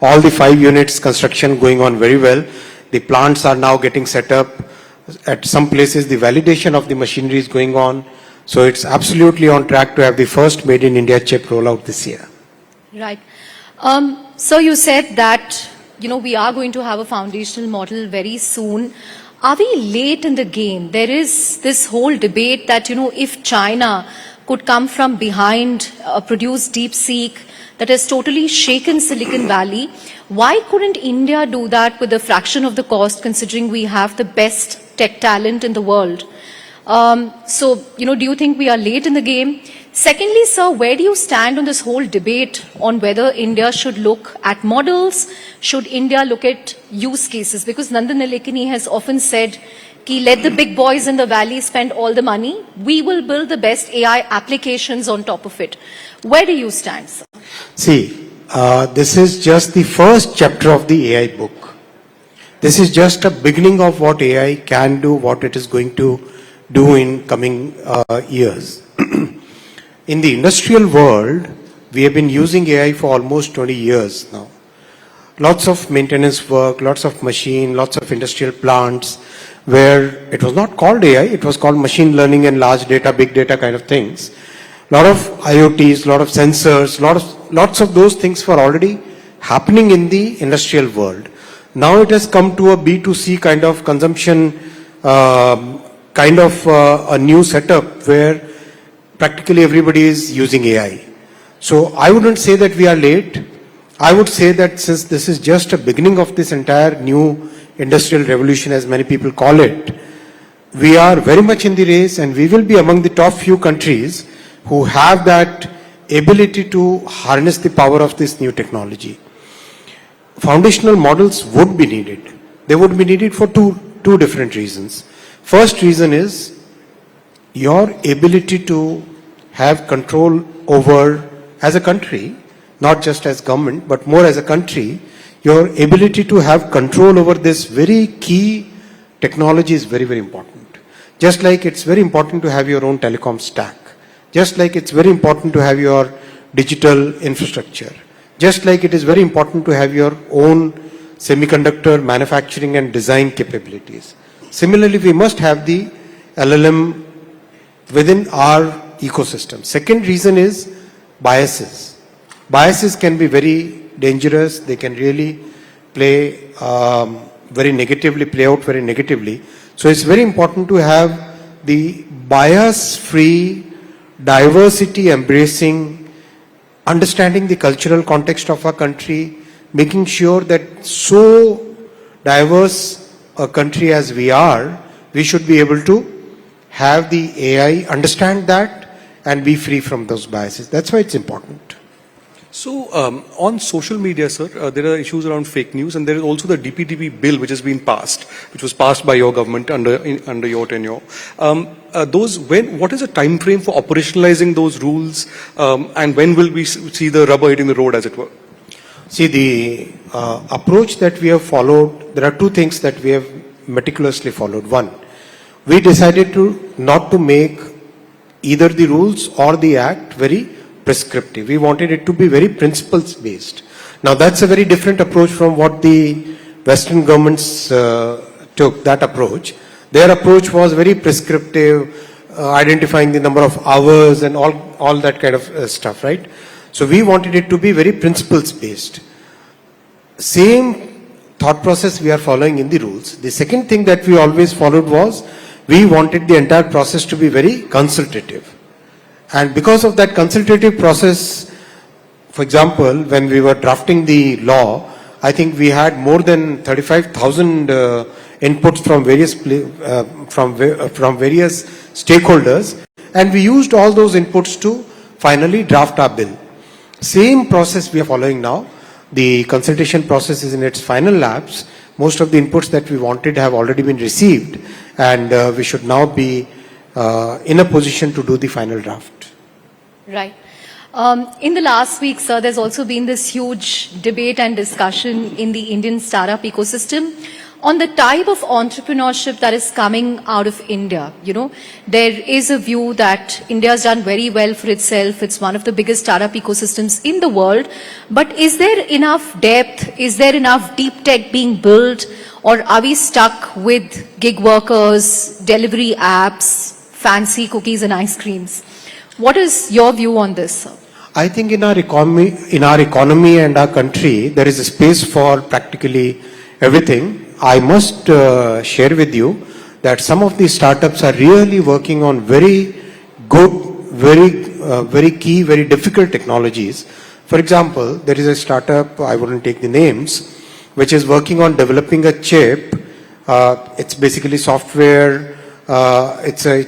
All the 5 units construction going on very well. The plants are now getting set up. At some places, the validation of the machinery is going on. So it's absolutely on track to have the first Made in India chip rollout this year. Right. So you said that, we are going to have a foundational model very soon. Are we late in the game? There is this whole debate that, if China could come from behind, produce DeepSeek, that has totally shaken Silicon Valley, why couldn't India do that with a fraction of the cost, considering we have the best tech talent in the world? So, do you think we are late in the game? Secondly, sir, where do you stand on this whole debate on whether India should look at models? Should India look at use cases? Because Nandan Nilekani has often said, let the big boys in the valley spend all the money. We will build the best AI applications on top of it. Where do you stand, sir? See, this is just the first chapter of the AI book. This is just a beginning of what AI can do, what it is going to do in coming years. In the industrial world, we have been using AI for almost 20 years now. Lots of maintenance work, lots of machine, lots of industrial plants, where it was not called AI, it was called machine learning and large data, big data kind of things. Lot of IoTs, lot of sensors, lots of those things were already happening in the industrial world. Now it has come to a B2C kind of consumption, a new setup where practically everybody is using AI. So I wouldn't say that we are late. I would say that since this is just a beginning of this entire new industrial revolution, as many people call it, we are very much in the race, and we will be among the top few countries who have that ability to harness the power of this new technology. Foundational models would be needed. They would be needed for two different reasons. First reason is your ability to have control over, as a country, not just as government, but more as a country, your ability to have control over this very key technology is very, very important. Just like it's very important to have your own telecom stack. Just like it's very important to have your digital infrastructure. Just like it is very important to have your own semiconductor manufacturing and design capabilities. Similarly, we must have the LLM within our ecosystem. Second reason is biases. Biases can be very dangerous. They can really play very negatively, play out very negatively. So it's very important to have the bias-free, diversity embracing, understanding the cultural context of our country, making sure that so diverse a country as we are, we should be able to have the AI understand that and be free from those biases. That's why it's important. So on social media, sir, there are issues around fake news, and there is also the DPDP bill which has been passed, which was passed by your government under your tenure. What is the time frame for operationalizing those rules, and when will we see the rubber hitting the road, as it were? See, the approach that we have followed, there are two things that we have meticulously followed. One, we decided not to make either the rules or the act very prescriptive. We wanted it to be very principles based. Now that's a very different approach from what the Western governments took, that approach. Their approach was very prescriptive, identifying the number of hours and all that kind of stuff, right? So we wanted it to be very principles based. Same thought process we are following in the rules. The second thing that we always followed was, we wanted the entire process to be very consultative. And because of that consultative process, for example, when we were drafting the law, I think we had more than 35,000 inputs from various stakeholders, and we used all those inputs to finally draft our bill. Same process we are following now. The consultation process is in its final laps. Most of the inputs that we wanted have already been received, and we should now be in a position to do the final draft. Right. In the last week, sir, there's also been this huge debate and discussion in the Indian startup ecosystem on the type of entrepreneurship that is coming out of India. You know, there is a view that India has done very well for itself. It's one of the biggest startup ecosystems in the world. But is there enough depth? Is there enough deep tech being built? Or are we stuck with gig workers, delivery apps, fancy cookies and ice creams? What is your view on this, sir? I think in our economy and our country, there is a space for practically everything. I must share with you that some of these startups are really working on very good, very key, very difficult technologies. For example, there is a startup, I wouldn't take the names, which is working on developing a chip. It's basically software. It's a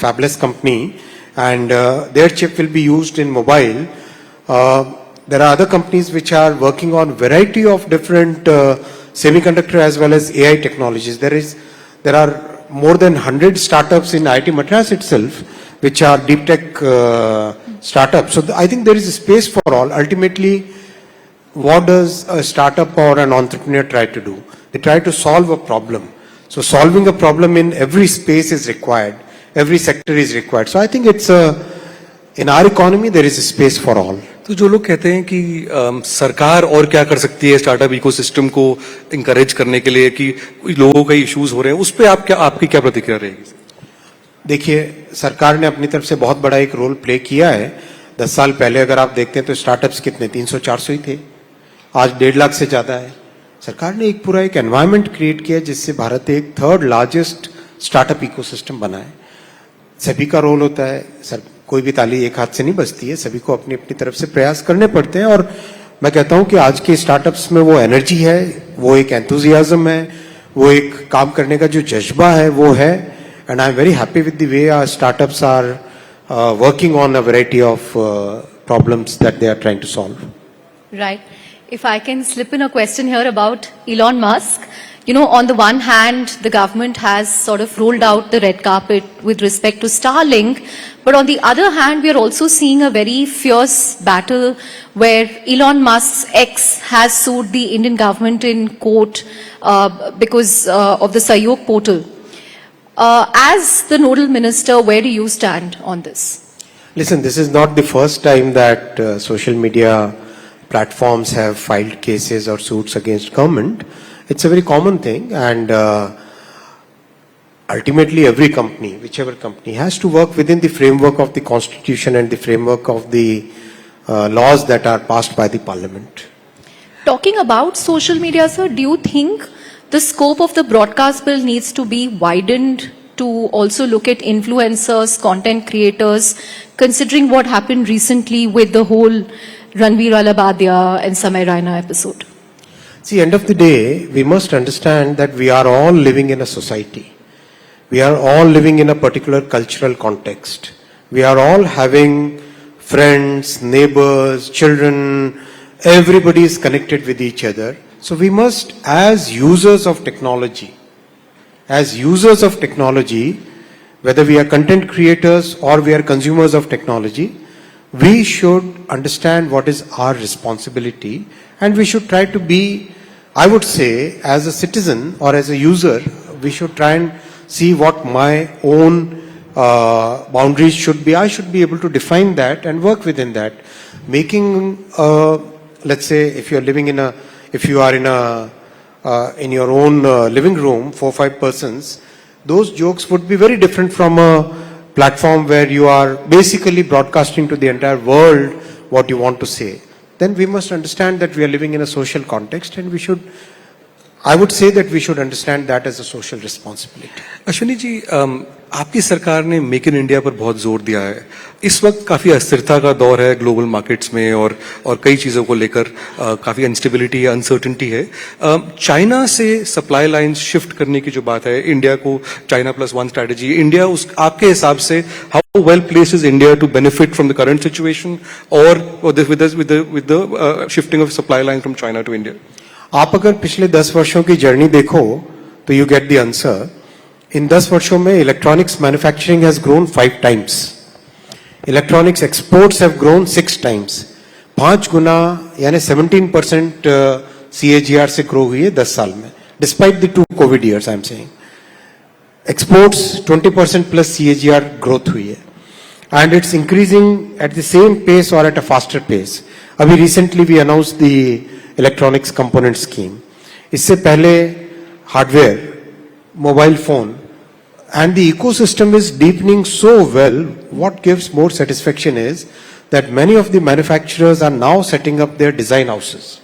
fabless company, and their chip will be used in mobile. There are other companies which are working on variety of different semiconductor as well as AI technologies. There are more than 100 startups in IIT Madras itself, which are deep tech startups. So I think there is a space for all. Ultimately, what does a startup or an entrepreneur try to do? They try to solve a problem. So solving a problem in every space is required. Every sector is required. So I think in our economy, there is a space for all. तो जो लोग कहते हैं कि सरकार और क्या कर सकती है स्टार्टअप इकोसिस्टम को इंकरेज करने के लिए कि लोगों का इश्यूज हो रहे हैं, उस पे आपकी क्या प्रतिक्रिया रहेगी? देखिए, सरकार ने अपनी तरफ से बहुत बड़ा एक रोल प्ले किया है. 10 साल पहले अगर आप देखते हैं तो स्टार्टअप्स कितने 300-400 ही थे. आज 1.5 लाख से ज्यादा है. सरकार ने एक पूरा एक एनवायरनमेंट क्रिएट किया जिससे भारत एक 3rd लार्जेस्ट स्टार्टअप इकोसिस्टम बना है. सभी का रोल होता है. कोई भी ताली एक हाथ से नहीं बजती है. सभी को अपनी अपनी तरफ से प्रयास करने पड़ते हैं. और मैं कहता हूं कि आज के स्टार्टअप्स में वो एनर्जी है, वो एक एंथुजियाज्म है, वो एक काम करने का जो जज्बा है वो है. And I am very happy with the way our startups are working on a variety of problems that they are trying to solve. Right. If I can slip in a question here about Elon Musk. You know, on the one hand, the government has sort of rolled out the red carpet with respect to Starlink. But on the other hand, we are also seeing a very fierce battle where Elon Musk's ex has sued the Indian government in court because of the Sahyog portal. As the nodal minister, where do you stand on this? Listen, this is not the first time that social media platforms have filed cases or suits against government. It's a very common thing, and ultimately every company, whichever company, has to work within the framework of the constitution and the framework of the laws that are passed by the parliament. Talking about social media, sir, do you think the scope of the broadcast bill needs to be widened to also look at influencers, content creators, considering what happened recently with the whole Ranveer Alabadia and Samay Raina episode? See, end of the day, we must understand that we are all living in a society. We are all living in a particular cultural context. We are all having friends, neighbors, children. Everybody is connected with each other. So we must, as users of technology, whether we are content creators or we are consumers of technology, we should understand what is our responsibility, and we should try to be, I would say, as a citizen or as a user, we should try and see what my own boundaries should be. I should be able to define that and work within that. Making, let's say, if you are in your own living room, 4-5 persons, those jokes would be very different from a platform where you are basically broadcasting to the entire world what you want to say. Then we must understand that we are living in a social context, and I would say that we should understand that as a social responsibility. Ashwini ji, आपकी सरकार ने make in India पर बहुत जोर दिया है. इस वक्त काफी अस्थिरता का दौर है ग्लोबल मार्केट्स में, और कई चीजों को लेकर काफी अनस्टेबिलिटी है, अनसर्टेनिटी है. चाइना से सप्लाई लाइंस शिफ्ट करने की जो बात है, इंडिया को चाइना +1 स्ट्रेटजी, इंडिया आपके हिसाब से how well placed is India to benefit from the current situation और with the shifting of supply line from China to India? आप अगर पिछले 10 वर्षों की जर्नी देखो तो यू गेट द आंसर. इन 10 वर्षों में electronics manufacturing has grown 5 times. Electronics exports have grown 6 times. 5 गुना यानी 17% CAGR से grow हुई है 10 साल में, despite the 2 COVID years I am saying. Exports 20% plus CAGR growth हुई है, and it's increasing at the same pace or at a faster pace. अभी recently we announced the electronics component scheme. इससे पहले hardware, mobile phone, and the ecosystem is deepening so well. What gives more satisfaction is that many of the manufacturers are now setting up their design houses.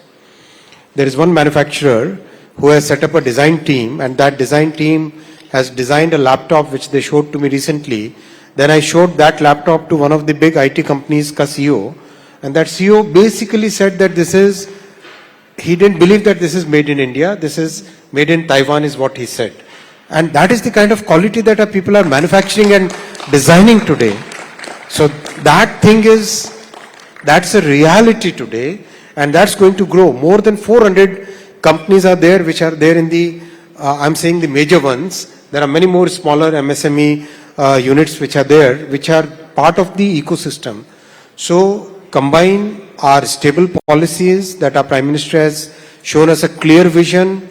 There is one manufacturer who has set up a design team, and that design team has designed a laptop which they showed to me recently. Then I showed that laptop to one of the big IT companies ka CEO, and that CEO basically said that he didn't believe that this is made in India, this is made in Taiwan is what he said. And that is the kind of quality that our people are manufacturing and designing today. So that's a reality today, and that's going to grow. More than 400 companies are there which are there in the, I'm saying the major ones. There are many more smaller MSME units which are there, which are part of the ecosystem. So combine our stable policies that our Prime Minister has shown us a clear vision,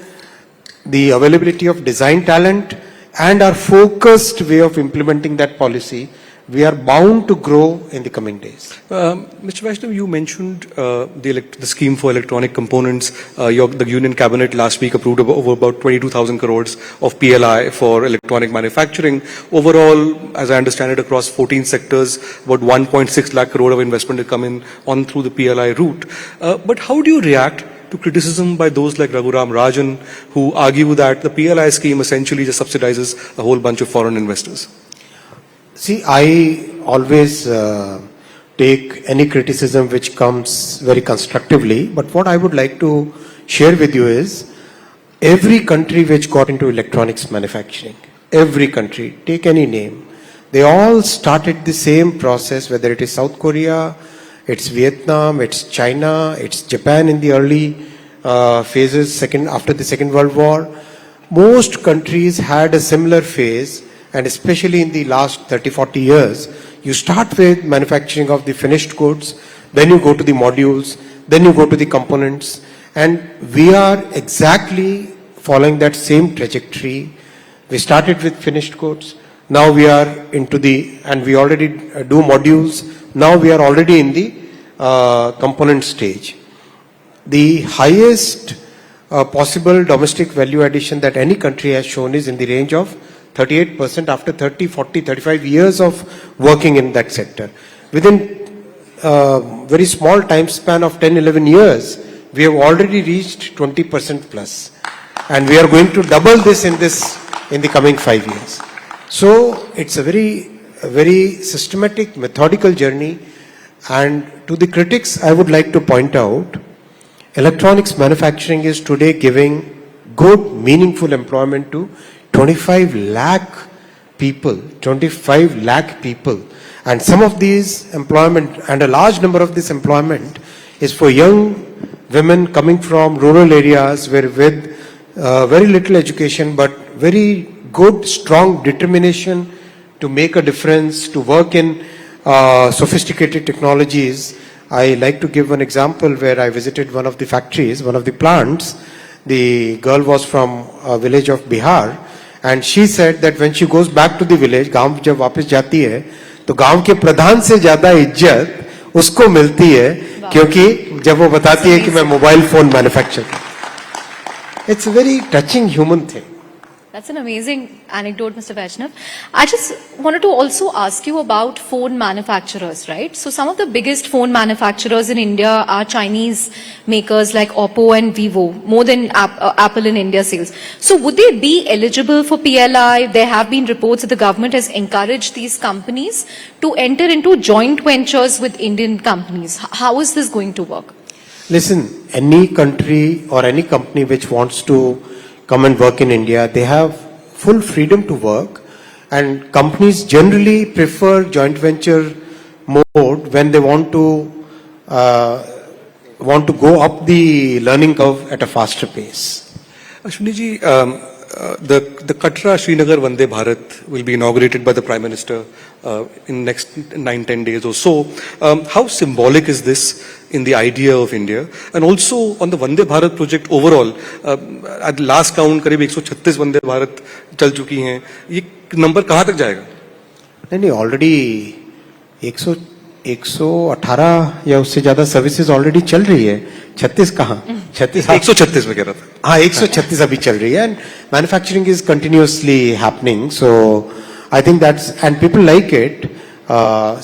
the availability of design talent, and our focused way of implementing that policy, we are bound to grow in the coming days. Mr. Vaishnaw, you mentioned the scheme for electronic components. The Union Cabinet last week approved over about 22,000 crores of PLI for electronic manufacturing. Overall, as I understand it, across 14 sectors, about 1.6 lakh crore of investment will come in on through the PLI route. But how do you react to criticism by those like Raghuram Rajan, who argue that the PLI scheme essentially just subsidizes a whole bunch of foreign investors? See, I always take any criticism which comes very constructively, but what I would like to share with you is every country which got into electronics manufacturing, every country, take any name, they all started the same process, whether it is South Korea, it's Vietnam, it's China, it's Japan in the early phases after the Second World War. Most countries had a similar phase, and especially in the last 30-40 years, you start with manufacturing of the finished goods, then you go to the modules, then you go to the components, and we are exactly following that same trajectory. We started with finished goods, now we are into and we already do modules, now we are already in the component stage. The highest possible domestic value addition that any country has shown is in the range of 38% after 30, 40, 35 years of working in that sector. Within very small time span of 10, 11 years, we have already reached 20% plus. And we are going to double this in the coming 5 years. So it's a very systematic, methodical journey. And to the critics, I would like to point out, electronics manufacturing is today giving good, meaningful employment to 25 lakh people, and some of these employment, and a large number of this employment is for young women coming from rural areas where with very little education but very good, strong determination to make a difference, to work in sophisticated technologies. I like to give one example where I visited one of the factories, one of the plants. The girl was from a village of Bihar, and she said that when she goes back to the village, गांव जब वापस जाती है तो गांव के प्रधान से ज्यादा इज्जत उसको मिलती है, क्योंकि जब वो बताती है कि मैं मोबाइल फोन मैन्युफैक्चर करती हूं. It's a very touching human thing. That's an amazing anecdote, Mr. Vaishnaw. I just wanted to also ask you about phone manufacturers, right? So some of the biggest phone manufacturers in India are Chinese makers like Oppo and Vivo, more than Apple in India sales. So would they be eligible for PLI? There have been reports that the government has encouraged these companies to enter into joint ventures with Indian companies. How is this going to work? Listen, any country or any company which wants to come and work in India, they have full freedom to work, and companies generally prefer joint venture mode when they want to go up the learning curve at a faster pace. Ashwini ji, the Katra Srinagar Vande Bharat will be inaugurated by the Prime Minister in next 9-10 days or so. How symbolic is this in the idea of India, and also on the Vande Bharat project overall. At last count, करीब 136 Vande Bharat चल चुकी हैं. ये number कहाँ तक जाएगा? नहीं already 118 या उससे ज्यादा सर्विसेज ऑलरेडी चल रही है. 36 कहाँ? 36 136 में कह रहा था. हाँ 136 अभी चल रही है. And manufacturing is continuously happening. So I think that's and people like it.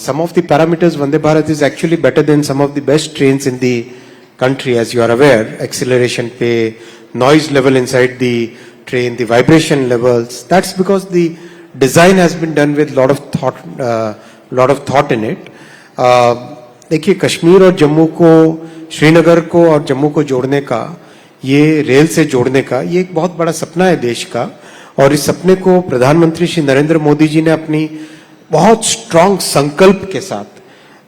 Some of the parameters Vande Bharat is actually better than some of the best trains in the country, as you are aware. Acceleration pay, noise level inside the train, the vibration levels. That's because the design has been done with lot of thought in it. देखिए कश्मीर और जम्मू को, श्रीनगर को और जम्मू को जोड़ने का, ये rail से जोड़ने का, ये एक बहुत बड़ा सपना है देश का. और इस सपने को प्रधानमंत्री श्री नरेंद्र मोदी जी ने अपनी बहुत स्ट्रांग संकल्प के साथ,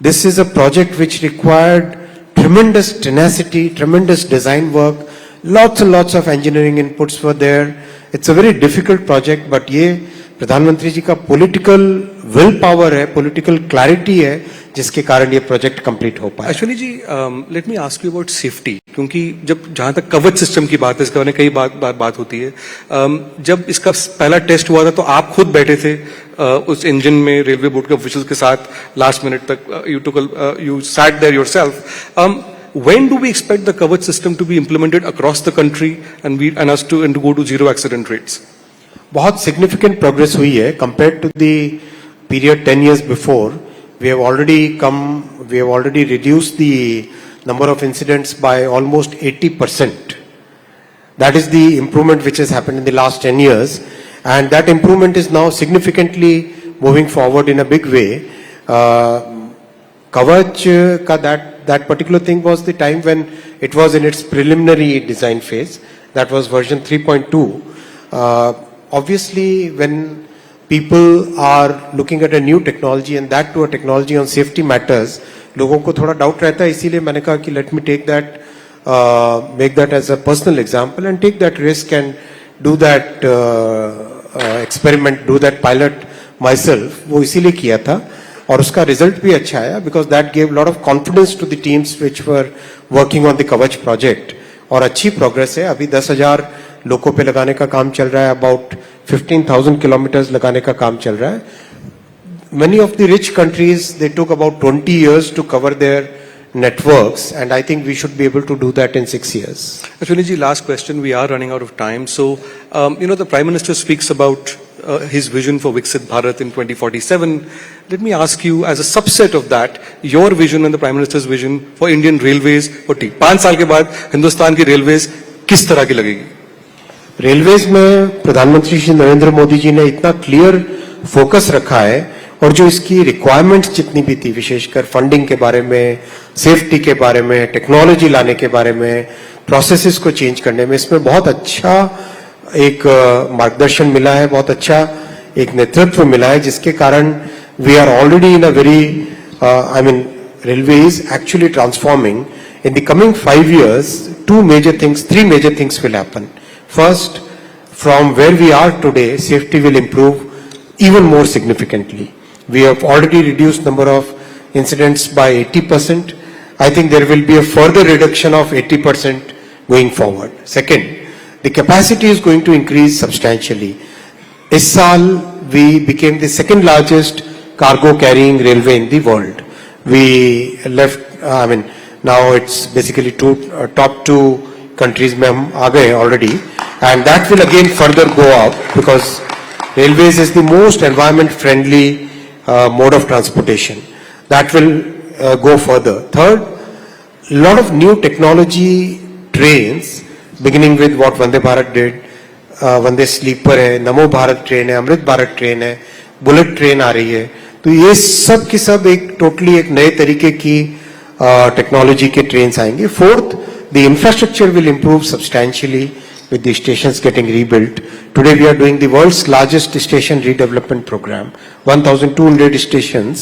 this is a project which required tremendous tenacity, tremendous design work, lots and lots of engineering inputs were there. It's a very difficult project, but ये प्रधानमंत्री जी का पॉलिटिकल विल पावर है, पॉलिटिकल क्लैरिटी है, जिसके कारण ये प्रोजेक्ट कंप्लीट हो पाया. Ashwini ji, let me ask you about safety, क्योंकि जब जहां तक कवच सिस्टम की बात है, इसके बारे में कई बात होती है. जब इसका पहला टेस्ट हुआ था तो आप खुद बैठे थे उस इंजन में रेलवे बोर्ड के ऑफिशियल्स के साथ लास्ट मिनट तक. You sat there yourself. When do we expect the kavach system to be implemented across the country and us to go to zero accident rates? बहुत significant progress हुई है compared to the period 10 years before. We have already reduced the number of incidents by almost 80%. That is the improvement which has happened in the last 10 years, and that improvement is now significantly moving forward in a big way. Kavach ka that particular thing was the time when it was in its preliminary design phase. That was version 3.2. Obviously, when people are looking at a new technology, and that to a technology on safety matters, लोगों को थोड़ा doubt रहता है. इसीलिए मैंने कहा कि let me make that as a personal example and take that risk and do that experiment, do that pilot myself. वो इसीलिए किया था. और उसका रिजल्ट भी अच्छा आया, because that gave lot of confidence to the teams which were working on the Kavach project. और अच्छी प्रोग्रेस है. अभी 10,000 लोगों पे लगाने का काम चल रहा है. अबाउट 15,000 किलोमीटर्स लगाने का काम चल रहा है. Many of the rich countries, they took about 20 years to cover their networks, and I think we should be able to do that in 6 years. Ashwini ji, last question. We are running out of time. So, the Prime Minister speaks about his vision for Viksit Bharat in 2047. Let me ask you, as a subset of that, your vision and the Prime Minister's vision for Indian railways. 5 साल के बाद हिंदुस्तान की railways किस तरह की लगेगी? Railways में प्रधानमंत्री श्री नरेंद्र मोदी जी ने इतना क्लियर फोकस रखा है, और जो इसकी रिक्वायरमेंट्स जितनी भी थी, विशेषकर फंडिंग के बारे में, सेफ्टी के बारे में, टेक्नोलॉजी लाने के बारे में, प्रोसेसेस को चेंज करने में, इसमें बहुत अच्छा एक मार्गदर्शन मिला है, बहुत अच्छा एक नेतृत्व मिला है, जिसके कारण we are already in a very railway is actually transforming. In the coming 5 years, 3 major things will happen. First, from where we are today, safety will improve even more significantly. We have already reduced number of incidents by 80%. I think there will be a further reduction of 80% going forward. Second, the capacity is going to increase substantially. Is saal we became the second largest cargo carrying railway in the world. We left, now it's basically top 2 countries में हम आ गए already, and that will again further go up because railways is the most environment friendly mode of transportation. That will go further. Third, a lot of new technology trains, beginning with what Vande Bharat did. Vande Sleeper है, Namo Bharat train है, Amrit Bharat train है, bullet train आ रही है. तो ये सब की सब एक टोटली एक नए तरीके की टेक्नोलॉजी के ट्रेन्स आएंगे. Fourth, the infrastructure will improve substantially with the stations getting rebuilt. Today we are doing the world's largest station redevelopment program. 1,200 stations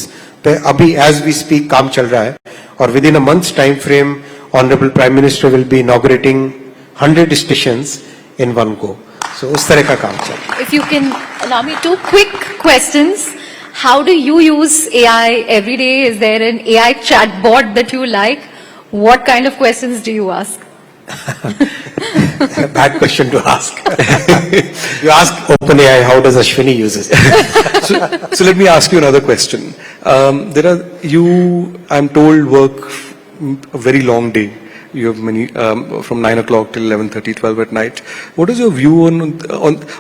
पे अभी as we speak काम चल रहा है, और within a month's time frame, Honorable Prime Minister will be inaugurating 100 stations in one go. So उस तरह का काम चल रहा है. If you can allow me 2 quick questions. How do you use AI every day? Is there an AI chatbot that you like? What kind of questions do you ask? Bad question to ask. You ask OpenAI, how does Ashwini use it? So let me ask you another question. I'm told, work a very long day. You have many, from 9 o'clock till 11:30, 12 at night. What is your view on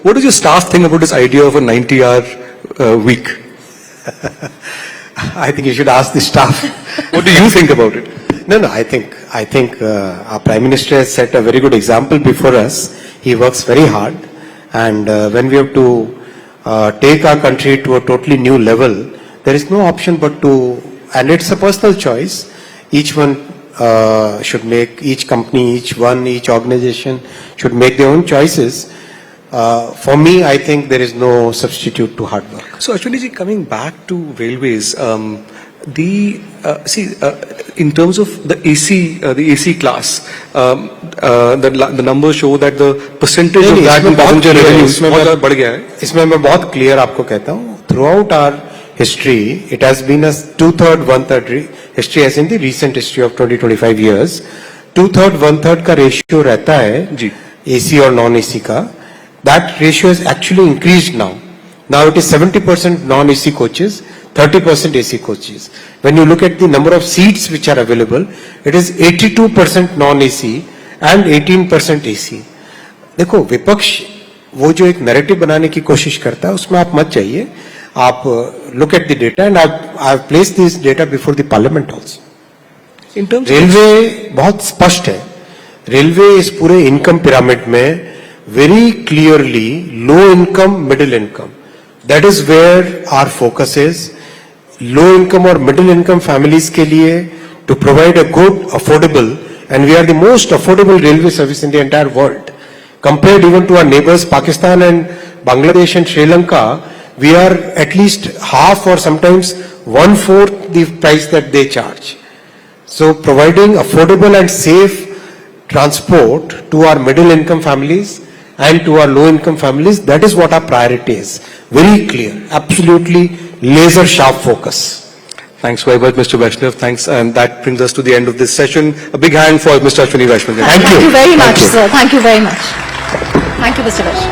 what does your staff think about this idea of a 90-hour week? I think you should ask the staff. What do you think about it? No, I think our Prime Minister has set a very good example before us. He works very hard, and when we have to take our country to a totally new level, there is no option but to, and it's a personal choice. Each one should make, each company, each organization should make their own choices. For me, I think there is no substitute to hard work. So, Ashwini ji, coming back to railways, in terms of the AC class, the numbers show that the percentage of that in passenger revenues बहुत बढ़ गया है. इसमें मैं बहुत clear आपको कहता हूँ. Throughout our history, it has been a 2/3, 1/3 history, as in the recent history of 20-25 years. 2/3, 1/3 का ratio रहता है जी. AC और non-AC का. That ratio has actually increased now. Now it is 70% non-AC coaches, 30% AC coaches. When you look at the number of seats which are available, it is 82% non-AC and 18% AC. देखो, विपक्ष वो जो एक narrative बनाने की कोशिश करता है, उसमें आप मत जाइए. आप look at the data, and I've placed this data before the parliament also. In terms railway बहुत स्पष्ट है. रेलवे इस पूरे इनकम पिरामिड में very clearly low income, middle income. That is where our focus is. Low income or middle income families के लिए to provide a good, affordable, and we are the most affordable railway service in the entire world. Compared even to our neighbors Pakistan and Bangladesh and Sri Lanka, we are at least half or sometimes 1/4 the price that they charge. So providing affordable and safe transport to our middle income families and to our low income families, that is what our priority is. Very clear, absolutely laser sharp focus. Thanks very much, Mr. Vaishnaw. Thanks, and that brings us to the end of this session. A big hand for Mr. Ashwini Vaishnaw. Thank you very much, sir. Thank you very much. Thank you, Mr. Vaishnaw.